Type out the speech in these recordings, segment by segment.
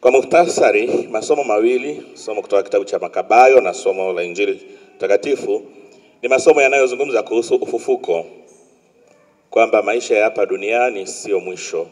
Kwa muhtasari, masomo mawili, somo kutoka kitabu cha Makabayo na somo la Injili Takatifu, ni masomo yanayozungumza kuhusu ufufuko, kwamba maisha ya hapa duniani sio mwisho.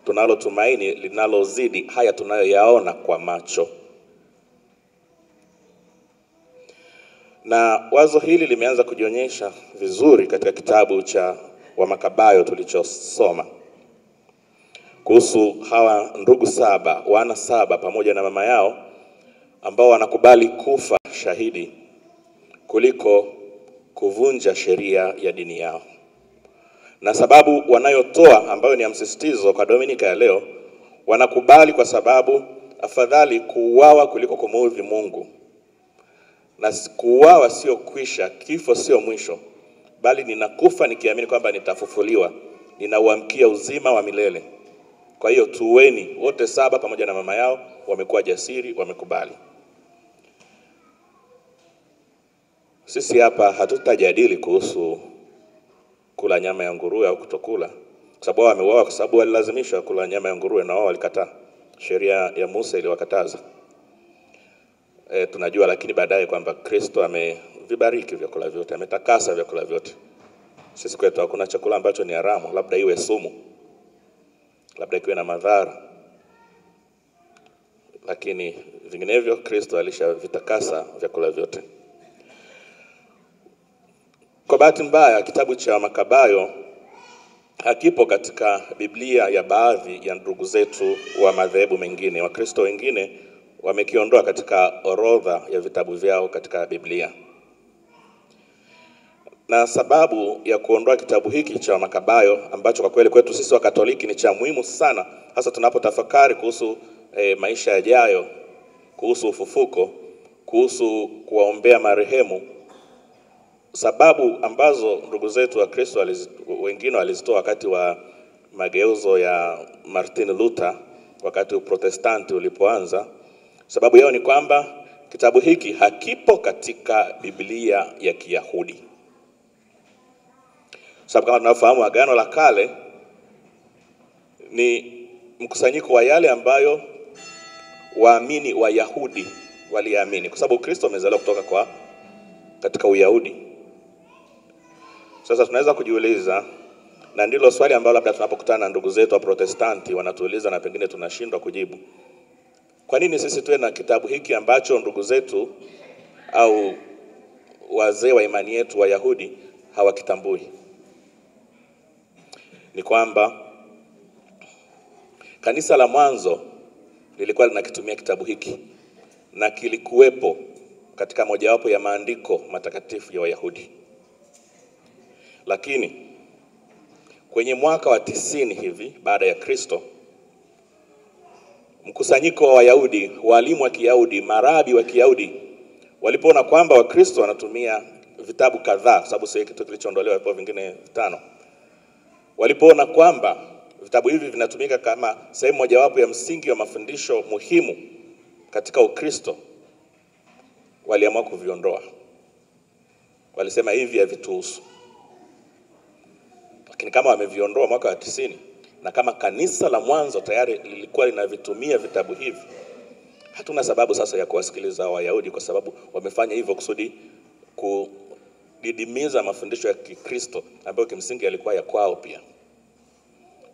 Tunalo tumaini linalozidi haya tunayoyaona kwa macho. Na wazo hili limeanza kujionyesha vizuri katika kitabu cha Makabayo tulichosoma, kuhusu hawa ndugu saba, wana saba pamoja na mama yao, ambao wanakubali kufa shahidi kuliko kuvunja sheria ya dini yao. Na sababu wanayotoa ambayo ni ya msisitizo kwa Dominika ya leo, wanakubali kwa sababu afadhali kuuawa kuliko kumuudhi Mungu. Na kuuawa sio kwisha, kifo sio mwisho, bali ninakufa nikiamini kwamba nitafufuliwa, ninauamkia uzima wa milele. Kwa hiyo tuweni, wote saba pamoja na mama yao wamekuwa jasiri, wamekubali. Sisi hapa hatutajadili kuhusu kula nyama ya nguruwe au kutokula, kwa sababu wao wameuawa kwa sababu walilazimishwa kula nyama ya nguruwe na wao walikataa. Sheria ya Musa iliwakataza. Tunajua lakini baadaye kwamba Kristo amevibariki vyakula vyote, ametakasa vyakula vyote. Sisi kwetu hakuna chakula ambacho ni haramu, labda iwe sumu, labda ikiwe na madhara, lakini vinginevyo Kristo alishavitakasa vyakula vyote. Kwa bahati mbaya, kitabu cha Makabayo hakipo katika Biblia ya baadhi ya ndugu zetu wa madhehebu mengine. Wakristo wengine wamekiondoa katika orodha ya vitabu vyao katika Biblia. Na sababu ya kuondoa kitabu hiki cha Makabayo, ambacho kwa kweli kwetu sisi wa Katoliki ni cha muhimu sana, hasa tunapotafakari kuhusu maisha yajayo, kuhusu ufufuko, kuhusu kuwaombea marehemu, sababu ambazo ndugu zetu wa Kristo wengine walizitoa wakati wa mageuzo ya Martin Luther, wakati Uprotestanti ulipoanza, sababu yao ni kwamba kitabu hiki hakipo katika Biblia ya Kiyahudi. Sababu kama tunafahamu, Agano la Kale ni mkusanyiko wa yale ambayo waamini wa Yahudi waliamini, kwa sababu Kristo amezaliwa kutoka katika Uyahudi. Sasa tunaweza kujiuliza, na ndilo swali ambalo labda tunapokutana na ndugu zetu wa Protestanti wanatuuliza na pengine tunashindwa kujibu. Kwa nini sisi tuwe na kitabu hiki ambacho ndugu zetu au wazee wa imani yetu wa Yahudi hawakitambui? Ni kwamba kanisa la mwanzo lilikuwa linakitumia kitabu hiki na kilikuwepo katika mojawapo ya maandiko matakatifu ya Wayahudi. Lakini kwenye mwaka wa 90 hivi baada ya Kristo, mkusanyiko wa Wayahudi, walimu wa Kiyahudi, marabi wa Kiyahudi, walipoona kwamba Wakristo wanatumia vitabu kadhaa, sababu sio kitu kilichoondolewa, hapo vingine 5. Walipoona kwamba vitabu hivi vinatumika kama sehemu mojawapo ya msingi wa mafundisho muhimu katika Ukristo, waliamua kuviondoa. Walisema hivi havituhusu. Lakini kama wameviondoa mwaka wa 90, na kama kanisa la mwanzo tayari lilikuwa linavitumia vitabu hivi, hatuna sababu sasa ya kuwasikiliza Wayahudi, kwa sababu wamefanya hivyo kusudi kudidimiza mafundisho ya Kikristo ambayo kimsingi yalikuwa ya kwao pia.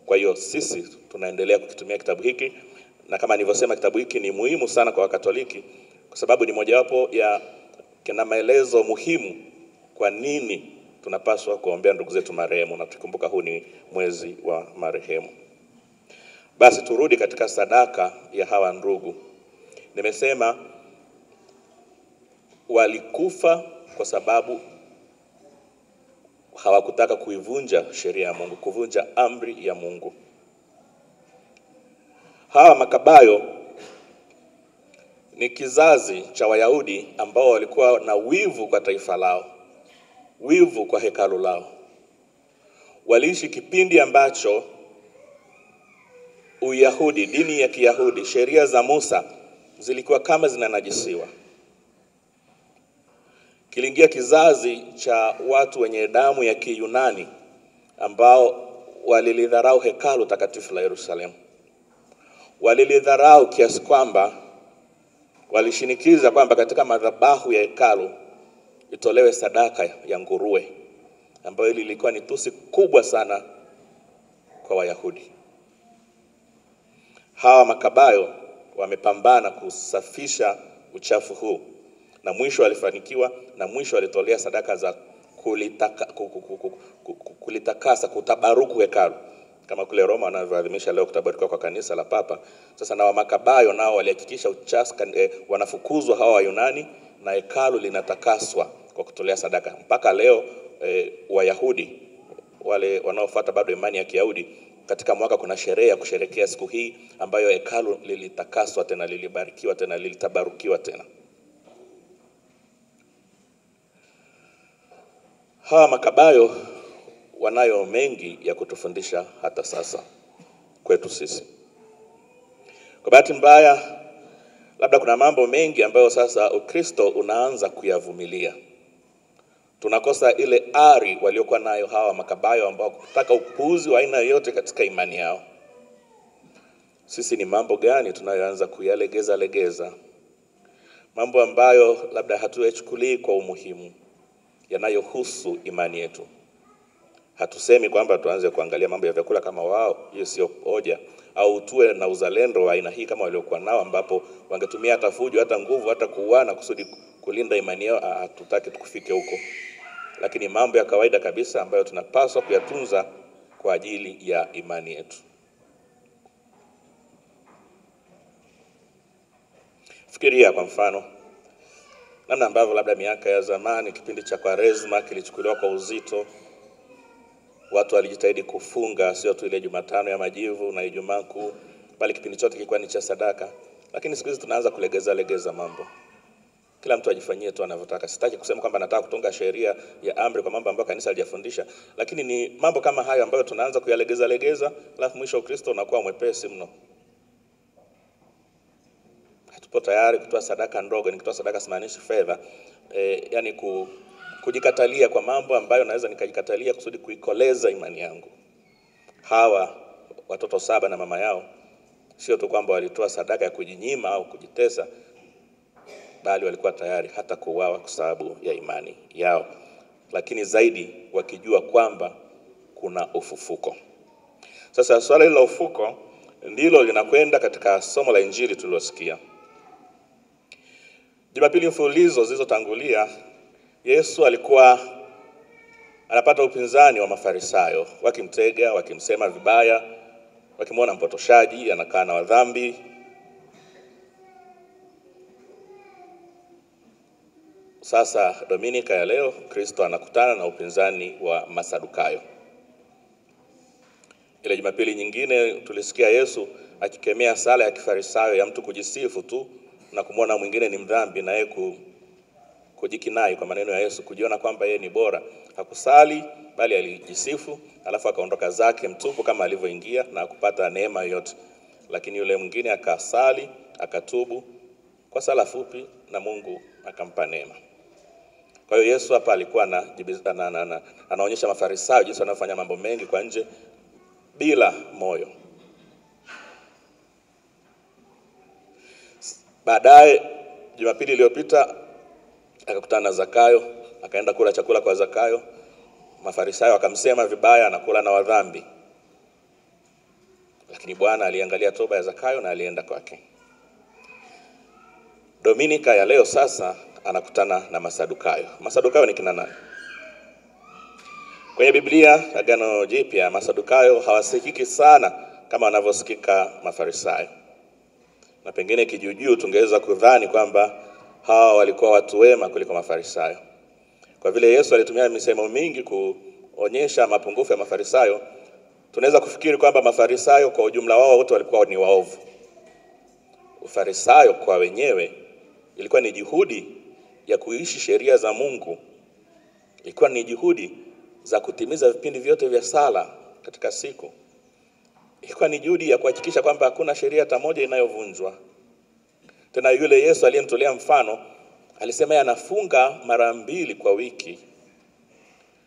Kwa hiyo sisi tunaendelea kukitumia kitabu hiki, na kama nilivyosema, kitabu hiki ni muhimu sana kwa Wakatoliki kwa sababu ni mojawapo ya kina maelezo muhimu kwa nini tunapaswa kuombea ndugu zetu marehemu, na tukumbuka huu ni mwezi wa marehemu. Basi turudi katika sadaka ya hawa ndugu. Nimesema walikufa kwa sababu hawakutaka kuivunja sheria ya Mungu, kuvunja amri ya Mungu. Hawa Makabayo ni kizazi cha Wayahudi ambao walikuwa na wivu kwa taifa lao, wivu kwa hekalu lao. Waliishi kipindi ambacho Uyahudi, dini ya Kiyahudi, sheria za Musa zilikuwa kama zinanajisiwa. Kiliingia kizazi cha watu wenye damu ya Kiyunani ambao walilidharau hekalu takatifu la Yerusalemu. walilidharau kiasi kwamba walishinikiza kwamba katika madhabahu ya hekalu itolewe sadaka ya nguruwe, ambayo ilikuwa ni tusi kubwa sana kwa Wayahudi. Hawa Makabayo wamepambana kusafisha uchafu huu, na mwisho walifanikiwa, na mwisho walitolea sadaka za kulitakasa, kutabaruku hekalu, kama kule Roma wanavyoadhimisha leo kutabarukiwa kwa kanisa la Papa. Sasa na Makabayo nao walihakikisha wanafukuzwa hawa Wayunani na hekalu linatakaswa kwa kutolea sadaka. Mpaka leo Wayahudi wale wanaofuata bado imani ya Kiyahudi, katika mwaka kuna sherehe ya kusherehekea siku hii ambayo hekalu lilitakaswa tena, lilibarikiwa tena, lilitabarukiwa tena. Hawa Makabayo wanayo mengi ya kutufundisha hata sasa kwetu sisi. Kwa bahati mbaya, labda kuna mambo mengi ambayo sasa Ukristo unaanza kuyavumilia. Tunakosa ile ari waliokuwa nayo hawa Makabayo ambao kutaka upuuzi wa aina yote katika imani yao. Sisi ni mambo gani tunayoanza kuyalegeza? Mambo ambayo labda hatuyachukulii kwa umuhimu, yanayohusu imani yetu. Hatusemi kwamba tuanze kuangalia mambo ya vyakula kama wao, hiyo sio hoja, au tuwe na uzalendo wa aina hii kama waliokuwa nao, ambapo wangetumia hata fujo, hata nguvu, hata kuuana kusudi kulinda imani yao. Hatutaki tukufike huko. Lakini mambo ya kawaida kabisa ambayo tunapaswa kuyatunza kwa ajili ya imani yetu. Fikiria kwa mfano namna ambavyo labda miaka ya zamani, kipindi cha Kwaresma kilichukuliwa kwa uzito. Watu walijitahidi kufunga sio tu ile Jumatano ya Majivu na Ijumaa Kuu, bali kipindi chote kilikuwa ni cha sadaka. Lakini siku hizi tunaanza kulegeza mambo. Kila mtu ajifanyie tu anavyotaka. Sitaki kusema kwamba nataka kutunga sheria ya amri kwa mambo ambayo kanisa halijafundisha, lakini ni mambo kama hayo ambayo tunaanza kuyalegeza, alafu mwisho Ukristo unakuwa mwepesi mno. Hatupo tayari kutoa sadaka ndogo. Nikitoa sadaka simaanishi fedha. Yani kujikatalia kwa mambo ambayo naweza nikajikatalia kusudi kuikoleza imani yangu. Hawa watoto 7 na mama yao sio tu kwamba walitoa sadaka ya kujinyima au kujitesa, bali walikuwa tayari hata kuuawa kwa sababu ya imani yao, lakini zaidi wakijua kwamba kuna ufufuko. Sasa swala hilo la ufufuko ndilo linakwenda katika somo la Injili tulilosikia. Jumapili mfululizo zilizotangulia, Yesu alikuwa anapata upinzani wa Mafarisayo, wakimtega, wakimsema vibaya, wakimwona mpotoshaji, anakaa na wadhambi. Sasa Dominika ya leo Kristo anakutana na upinzani wa Masadukayo. Ile Jumapili nyingine tulisikia Yesu akikemea sala ya Kifarisayo ya mtu kujisifu tu na kumwona mwingine ni mdhambi, na yeye kujikinai kwa maneno ya Yesu, kujiona kwamba yeye ni bora. Hakusali bali alijisifu, alafu akaondoka zake mtupu kama alivyoingia na kupata neema yote. Lakini yule mwingine akasali, akatubu kwa sala fupi na Mungu akampa neema. Kwa hiyo Yesu hapa alikuwa anaonyesha Mafarisayo jinsi wanafanya mambo mengi kwa nje bila moyo. Baadaye Jumapili iliyopita akakutana na Zakayo, akaenda kula chakula kwa Zakayo. Mafarisayo akamsema vibaya, anakula na wadhambi. Lakini Bwana aliangalia toba ya Zakayo na alienda kwake. Dominika ya leo sasa anakutana na Masadukayo. Masadukayo ni kina nani? Kwenye Biblia Agano Jipya Masadukayo hawasikiki sana kama wanavyosikika Mafarisayo. Na pengine kijuujuu tungeweza kudhani kwamba hawa walikuwa watu wema kuliko Mafarisayo. Kwa vile Yesu alitumia misemo mingi kuonyesha mapungufu ya Mafarisayo, tunaweza kufikiri kwamba Mafarisayo kwa ujumla wao wote walikuwa ni waovu. Ufarisayo kwa wenyewe ilikuwa ni juhudi ya kuishi sheria za Mungu. Ilikuwa ni juhudi za kutimiza vipindi vyote vya sala katika siku. Ilikuwa ni juhudi ya kuhakikisha kwamba hakuna sheria hata moja inayovunjwa. Tena yule Yesu aliyemtolea mfano alisema anafunga mara 2 kwa wiki.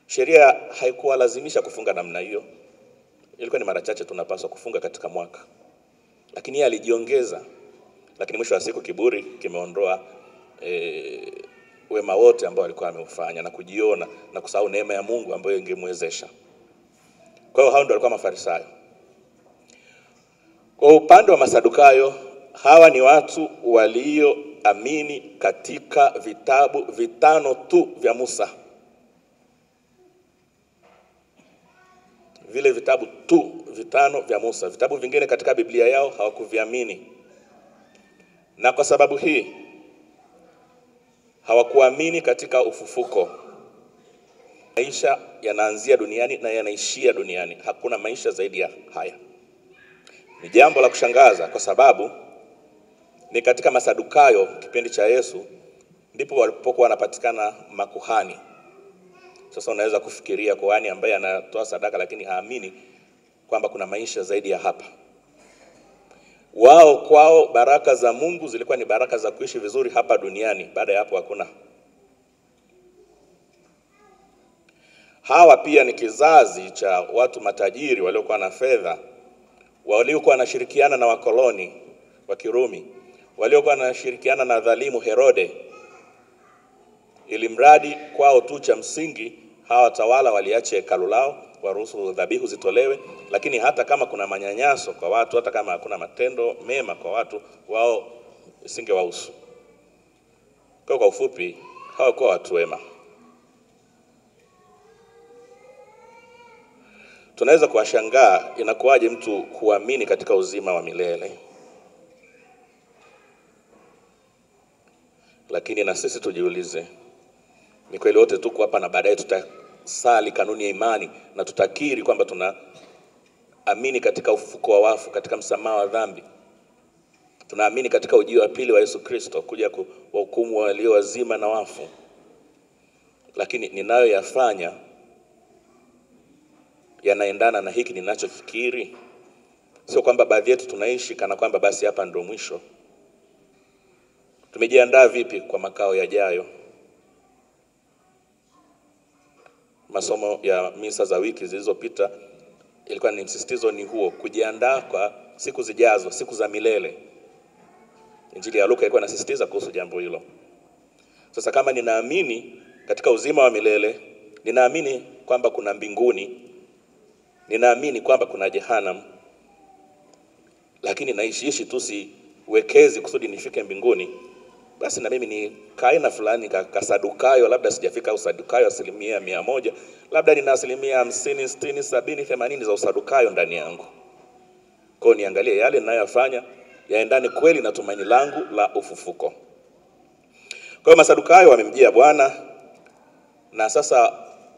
Sheria haikuwa lazimisha kufunga namna hiyo. Ilikuwa ni mara chache tunapaswa kufunga katika mwaka. lakini yeye alijiongeza. Lakini mwisho wa siku kiburi kimeondoa wema wote ambao alikuwa ameufanya na kujiona na kusahau neema ya Mungu ambayo ingemwezesha. Kwa hiyo hao ndio walikuwa Mafarisayo. Kwa upande wa Masadukayo, hawa ni watu walioamini katika vitabu vitano tu vya Musa. Vile vitabu tu vitano vya Musa. Vitabu vingine katika Biblia yao hawakuviamini. Na kwa sababu hii hawakuamini katika ufufuko. Maisha yanaanzia duniani na yanaishia duniani. Hakuna maisha zaidi ya haya. Ni jambo la kushangaza kwa sababu ni katika Masadukayo kipindi cha Yesu ndipo walipokuwa wanapatikana makuhani. Sasa unaweza kufikiria kuhani ambaye anatoa sadaka lakini haamini kwamba kuna maisha zaidi ya hapa. Wao kwao baraka za Mungu zilikuwa ni baraka za kuishi vizuri hapa duniani, baada ya hapo hakuna. Hawa pia ni kizazi cha watu matajiri waliokuwa na fedha, waliokuwa wanashirikiana na wakoloni wa Kirumi, waliokuwa wanashirikiana na dhalimu Herode. Ili mradi kwao tu cha msingi hawa watawala waliache hekalu lao, waruhusu dhabihu zitolewe, lakini hata kama kuna manyanyaso kwa watu, hata kama hakuna matendo mema kwa watu, wao isingewahusu. Kwa ufupi, hawakuwa watu wema. Tunaweza kuwashangaa inakuwaje mtu kuamini katika uzima wa milele. Lakini na sisi tujiulize, ni kweli wote tuko hapa na baadaye tutasali kanuni ya imani na tutakiri kwamba tunaamini katika ufufuko wa wafu, katika msamaha wa dhambi. Tunaamini katika ujio wa pili wa Yesu Kristo kuja kuwahukumu walio wazima na wafu. Lakini ninayoyafanya yanaendana na hiki ninachofikiri? Sio kwamba baadhi yetu tunaishi kana kwamba basi hapa ndio mwisho. Tumejiandaa vipi kwa makao yajayo? Masomo ya misa za wiki zilizopita ilikuwa ni msisitizo ni huo, kujiandaa kwa siku zijazo, siku za milele. Injili ya Luka ilikuwa inasisitiza kuhusu jambo hilo. Sasa kama ninaamini katika uzima wa milele, ninaamini kwamba kuna mbinguni, ninaamini kwamba kuna jehanamu, lakini naishi tu siwekezi kusudi nifike mbinguni, basi na mimi ni kaina fulani kasadukayo, labda sijafika usadukayo 100%, labda nina 50%, 60%, 70%, 80% za usadukayo ndani yangu. Kwa niangalie yale ninayofanya yaendane kweli na tumaini langu la ufufuko. Kwa hiyo Masadukayo wamemjia Bwana, na sasa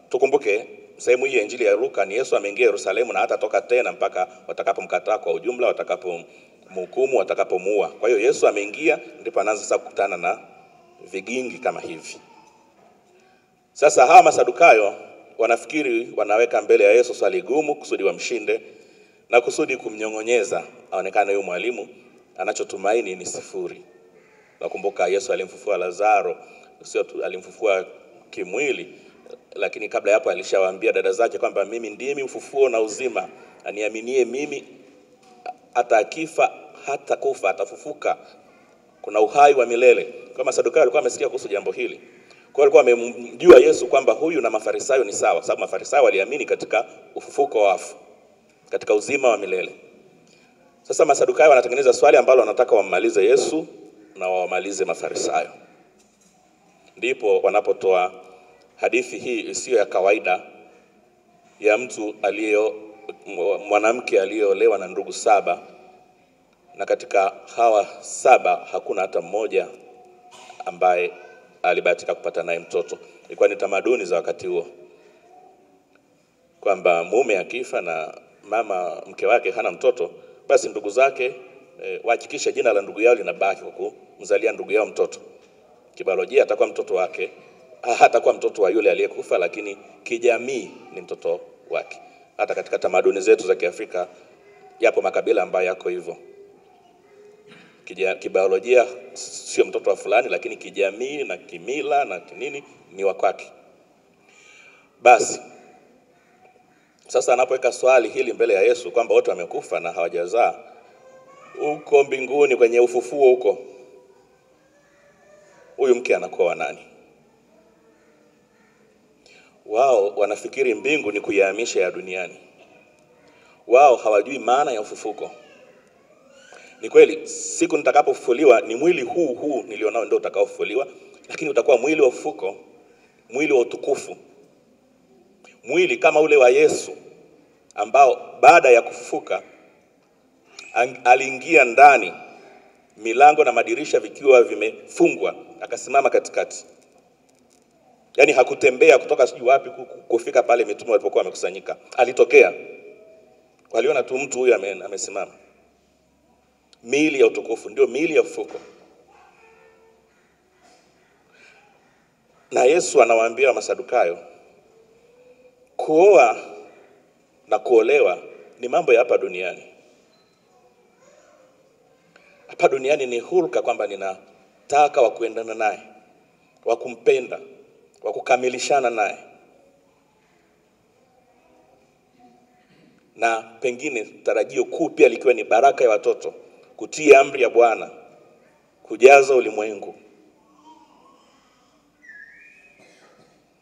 tukumbuke sehemu hii ya Injili ya Luka ni Yesu ameingia Yerusalemu na hata toka tena mpaka watakapomkataa kwa ujumla, watakapomhukumu, watakapomuua. Kwa hiyo Yesu ameingia, ndipo anaanza sasa kukutana na vigingi kama hivi. Sasa hawa Masadukayo wanafikiri wanaweka mbele ya Yesu swali gumu kusudi wamshinde na kusudi kumnyongonyeza, aonekane huyu mwalimu anachotumaini ni sifuri. Nakumbuka Yesu alimfufua Lazaro, sio alimfufua kimwili, lakini kabla hapo alishawaambia dada zake kwamba mimi ndimi ufufuo na uzima, aniaminie mimi hata akifa hata kufa atafufuka, kuna uhai wa milele. Kwa Masadukayo walikuwa wamesikia kuhusu jambo hili. Kwa hiyo walikuwa wamemjua Yesu kwamba huyu na Mafarisayo ni sawa, sababu Mafarisayo waliamini katika ufufuko wa wafu, katika uzima wa milele. Sasa Masadukayo wanatengeneza swali ambalo wanataka wammalize Yesu na wamalize Mafarisayo. Ndipo wanapotoa hadithi hii isiyo ya kawaida ya mwanamke aliyeolewa na ndugu 7, na katika hawa 7 hakuna hata mmoja ambaye alibahatika kupata naye mtoto. Ilikuwa ni tamaduni za wakati huo kwamba mume akifa na mama mke wake hana mtoto, basi ndugu zake wahakikisha jina la ndugu yao linabaki kwa kumzalia ndugu yao mtoto. Kibiolojia atakuwa mtoto wake, hatakuwa mtoto wa yule aliyekufa, lakini kijamii ni mtoto wake. Hata katika tamaduni zetu za Kiafrika yapo makabila ambayo yako hivyo. Kibiolojia sio mtoto wa fulani, lakini kijamii na kimila na kinini ni wa kwake. Basi sasa anapoweka swali hili mbele ya Yesu kwamba wote wamekufa na hawajazaa, Uko mbinguni kwenye ufufuo huko, huyu mke anakuwa wa nani? Wao wanafikiri mbingu ni kuyahamisha ya duniani. Wao hawajui maana ya ufufuko. Ni kweli siku nitakapofufuliwa ni mwili huu nilionao ndio utakaofufuliwa, lakini utakuwa mwili wa ufufuko, mwili wa utukufu. Mwili kama ule wa Yesu ambao baada ya kufufuka aliingia ndani, milango na madirisha vikiwa vimefungwa, akasimama katikati. Yaani hakutembea kutoka sijui wapi kufika pale mitume walipokuwa wamekusanyika. Alitokea. Waliona tu mtu huyu amesimama. Miili ya utukufu ndio miili ya ufufuko. Na Yesu anawaambia Masadukayo, kuoa na kuolewa ni mambo ya hapa duniani. Hapa duniani ni hulka kwamba ninataka wa kuendana naye, wa kumpenda, wa kukamilishana naye. Na pengine tarajio kuu pia likiwa ni baraka ya watoto, kutii amri ya Bwana, kujaza ulimwengu.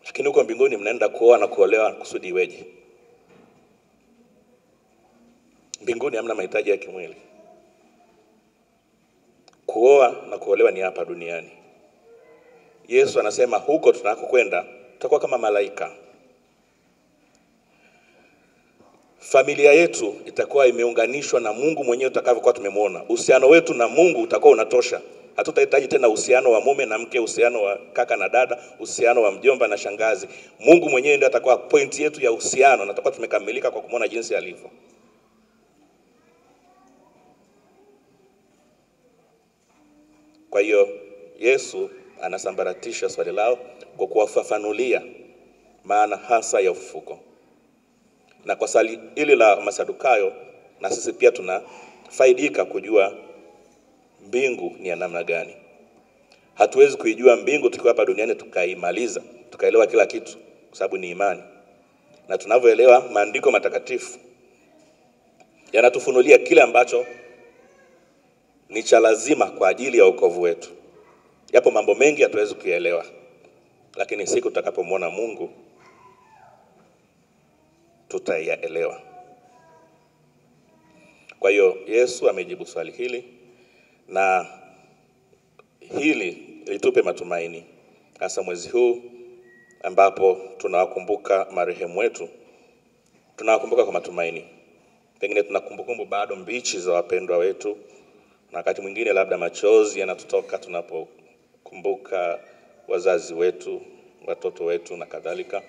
Lakini huko mbinguni mnaenda kuoa na kuolewa kusudi iweje? Mbinguni hamna mahitaji ya kimwili. Kuoa na kuolewa ni hapa duniani. Yesu anasema huko tunakokwenda tutakuwa kama malaika. Familia yetu itakuwa imeunganishwa na Mungu mwenyewe tutakavyokuwa tumemwona. Uhusiano wetu na Mungu utakuwa unatosha. Hatutahitaji tena uhusiano wa mume na mke, uhusiano wa kaka na dada, uhusiano wa mjomba na shangazi. Mungu mwenyewe ndiye atakuwa point yetu ya uhusiano na tutakuwa tumekamilika kwa kumwona jinsi alivyo. Kwa hiyo Yesu anasambaratisha swali lao kwa kuwafafanulia maana hasa ya ufufuko. Na kwa swali hili la Masadukayo, na sisi pia tunafaidika kujua mbingu ni ya namna gani. Hatuwezi kuijua mbingu tukiwa hapa duniani tukaimaliza, tukaelewa kila kitu, kwa sababu ni imani. Na tunavyoelewa maandiko matakatifu yanatufunulia kile ambacho ni cha lazima kwa ajili ya wokovu wetu. Yapo mambo mengi hatuwezi kuelewa, lakini siku tutakapomwona Mungu tutayaelewa. Kwa hiyo Yesu amejibu swali hili, na hili litupe matumaini hasa mwezi huu ambapo tunawakumbuka marehemu wetu. Tunawakumbuka kwa matumaini. Pengine tunakumbukumbu bado mbichi za wapendwa wetu, na wakati mwingine labda machozi yanatutoka tunapokumbuka wazazi wetu, watoto wetu na kadhalika.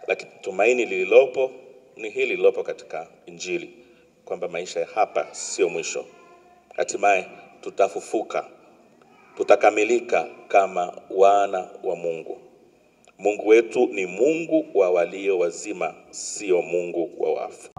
Lakini tumaini lililopo ni hili lilopo katika Injili, kwamba maisha hapa sio mwisho. Hatimaye tutafufuka, tutakamilika kama wana wa Mungu. Mungu wetu ni Mungu wa walio wazima, sio Mungu wa wafu.